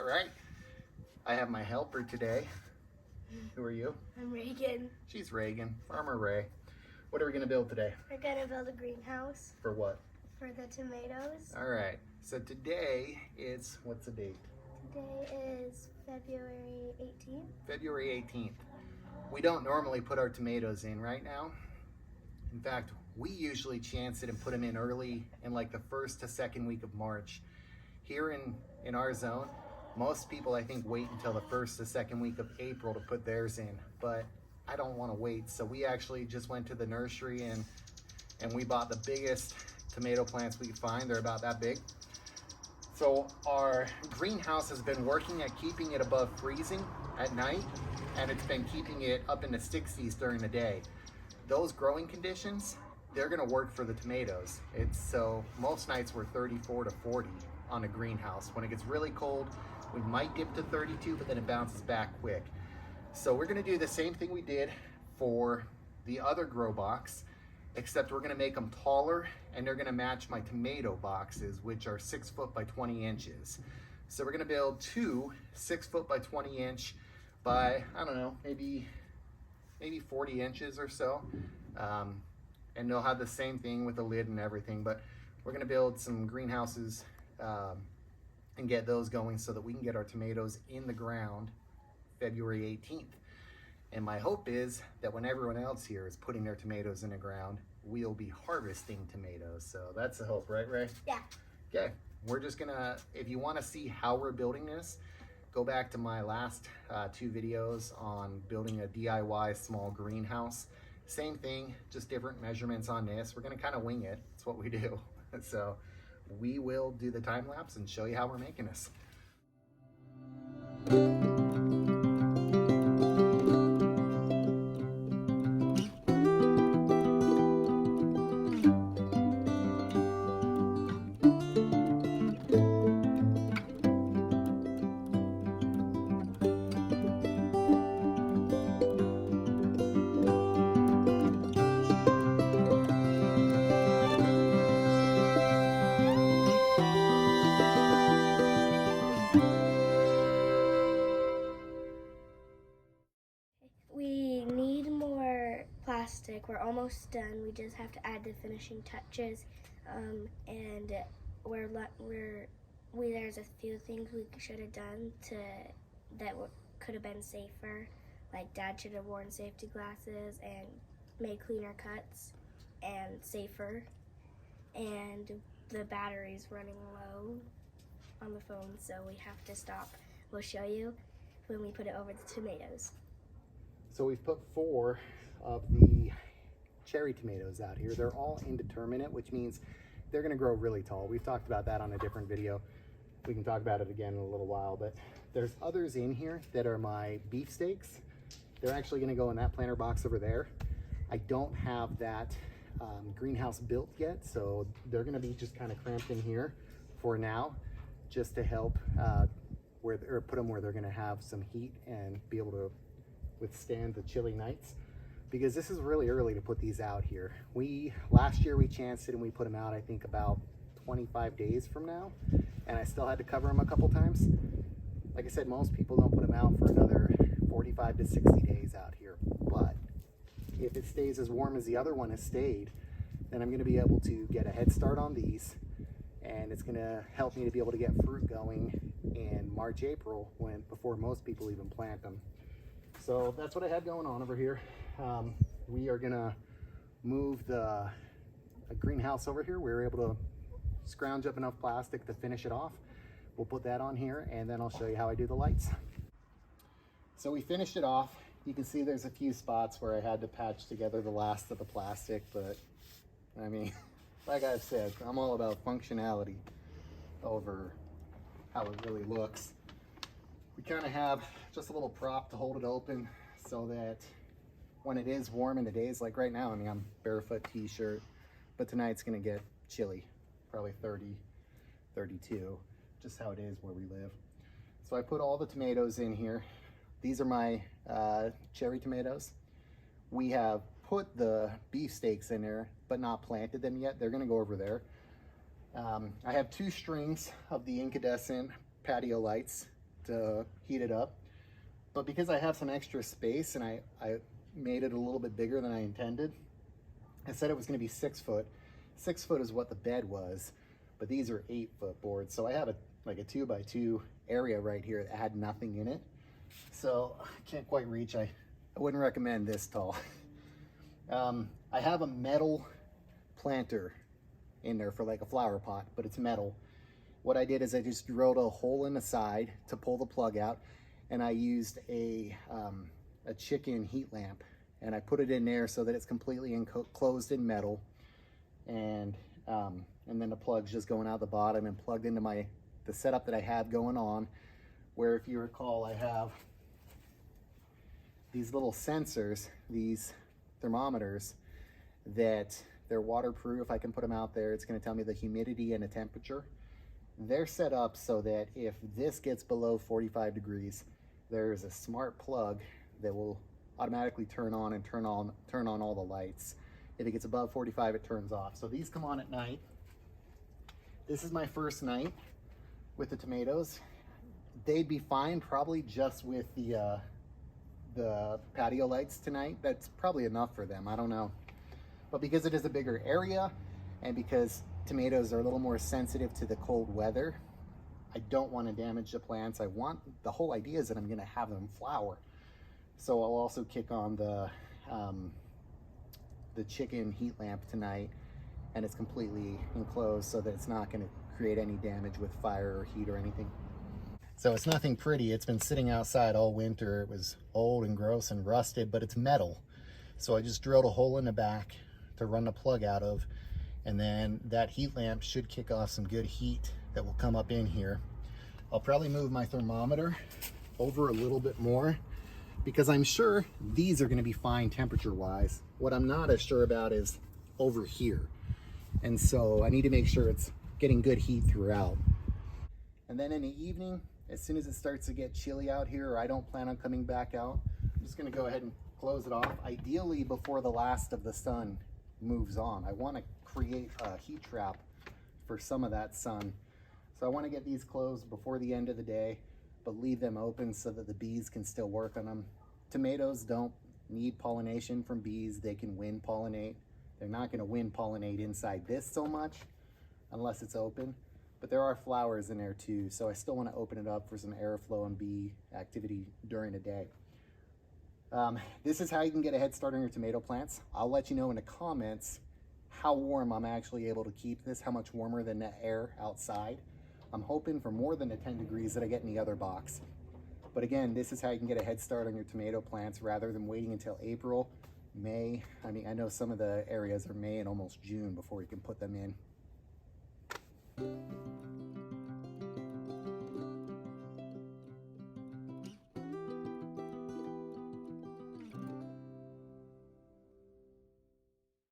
right. I have my helper today. Who are you? I'm Reagan. She's Reagan, Farmer Ray. What are we gonna build today? We're gonna build a greenhouse For what? for the tomatoes. All right, so today is, what's the date? Today is February 18th. February 18th. We don't normally put our tomatoes in right now. In fact, we usually chance it and put them in early in like the first to second week of March. Here in our zone, most people I think wait until the first to second week of April to put theirs in, but I don't want to wait. So we actually just went to the nursery and we bought the biggest tomato plants we could find. They're about that big. So our greenhouse has been working at keeping it above freezing at night, and it's been keeping it up in the 60s during the day. Those growing conditions, they're gonna work for the tomatoes. So most nights we're 34 to 40 on a greenhouse. When it gets really cold, we might dip to 32, but then it bounces back quick. So we're gonna do the same thing we did for the other grow box, except we're gonna make them taller and they're gonna match my tomato boxes, which are 6 foot by 20 inches. So we're gonna build two 6 foot by 20 inch by, I don't know, maybe 40 inches or so. And they'll have the same thing with the lid and everything, but we're gonna build some greenhouses and get those going so that we can get our tomatoes in the ground February 18th. And my hope is that when everyone else here is putting their tomatoes in the ground, we'll be harvesting tomatoes. So that's the hope, right, Ray? Yeah. Okay, we're just gonna, if you wanna see how we're building this, go back to my last two videos on building a DIY small greenhouse. Same thing, just different measurements on this. We're gonna kind of wing it, that's what we do. So we will do the time lapse and show you how we're making this. We need more plastic. We're almost done. We just have to add the finishing touches. And there's a few things we should have done could have been safer. Like Dad should have worn safety glasses and made cleaner cuts and safer. And the battery's running low on the phone, so we have to stop. We'll show you when we put it over the tomatoes. So we've put 4 of the cherry tomatoes out here. They're all indeterminate, which means they're gonna grow really tall. We've talked about that on a different video. We can talk about it again in a little while, but there's others in here that are my beefsteaks. They're actually gonna go in that planter box over there. I don't have that greenhouse built yet, so they're gonna be just kind of cramped in here for now, just to help put them where they're gonna have some heat and be able to withstand the chilly nights, because this is really early to put these out here. Last year we chanced it and we put them out I think about 25 days from now, and I still had to cover them a couple times. Like I said, most people don't put them out for another 45 to 60 days out here, but if it stays as warm as the other one has stayed, then I'm going to be able to get a head start on these, and it's going to help me to be able to get fruit going in March, April, before most people even plant them. So that's what I had going on over here. We are gonna move the greenhouse over here. We were able to scrounge up enough plastic to finish it off. We'll put that on here, and then I'll show you how I do the lights. So we finished it off. You can see there's a few spots where I had to patch together the last of the plastic, but I mean, like I've said, I'm all about functionality over how it really looks. We kind of have just a little prop to hold it open so that when it is warm in the days, like right now, I mean, I'm barefoot t-shirt, but tonight's gonna get chilly, probably 30, 32, just how it is where we live. So I put all the tomatoes in here. These are my cherry tomatoes. We have put the beefsteaks in there, but not planted them yet. They're gonna go over there. I have 2 strings of the incandescent patio lights to heat it up. But because I have some extra space and I made it a little bit bigger than I intended, I said it was going to be 6 foot. 6 foot is what the bed was, but these are 8-foot boards. So I have like a 2x2 area right here that had nothing in it. So I can't quite reach. I wouldn't recommend this tall. I have a metal planter in there for like a flower pot, but it's metal. What I did is I just drilled a hole in the side to pull the plug out, and I used a chicken heat lamp, and I put it in there so that it's completely enclosed in metal, and then the plug's just going out the bottom and plugged into the setup that I have going on, where if you recall, I have these little sensors, these thermometers, that they're waterproof. I can put them out there. It's going to tell me the humidity and the temperature. They're set up so that if this gets below 45 degrees, there's a smart plug that will automatically turn on and turn on all the lights. If it gets above 45, it turns off. So these come on at night. This is my first night with the tomatoes. They'd be fine probably just with the patio lights tonight. That's probably enough for them. I don't know. But because it is a bigger area, and because tomatoes are a little more sensitive to the cold weather, I don't want to damage the plants. The whole idea is that I'm going to have them flower. So I'll also kick on the chicken heat lamp tonight, and it's completely enclosed so that it's not going to create any damage with fire or heat or anything. So it's nothing pretty. It's been sitting outside all winter. It was old and gross and rusted, but it's metal. So I just drilled a hole in the back to run the plug out of, and then that heat lamp should kick off some good heat that will come up in here. I'll probably move my thermometer over a little bit more because I'm sure these are going to be fine temperature wise. What I'm not as sure about is over here, and so I need to make sure it's getting good heat throughout. And then in the evening, as soon as it starts to get chilly out here, or I don't plan on coming back out, I'm just going to go ahead and close it off, ideally before the last of the sun moves on. I want to create a heat trap for some of that sun. So I want to get these closed before the end of the day, but leave them open so that the bees can still work on them. Tomatoes don't need pollination from bees. They can wind pollinate. They're not going to wind pollinate inside this so much unless it's open, but there are flowers in there too. So I still want to open it up for some airflow and bee activity during the day. This is how you can get a head start on your tomato plants. I'll let you know in the comments how warm I'm actually able to keep this, how much warmer than the air outside. I'm hoping for more than the 10 degrees that I get in the other box. But again, this is how you can get a head start on your tomato plants rather than waiting until April, May. I mean, I know some of the areas are May and almost June before you can put them in.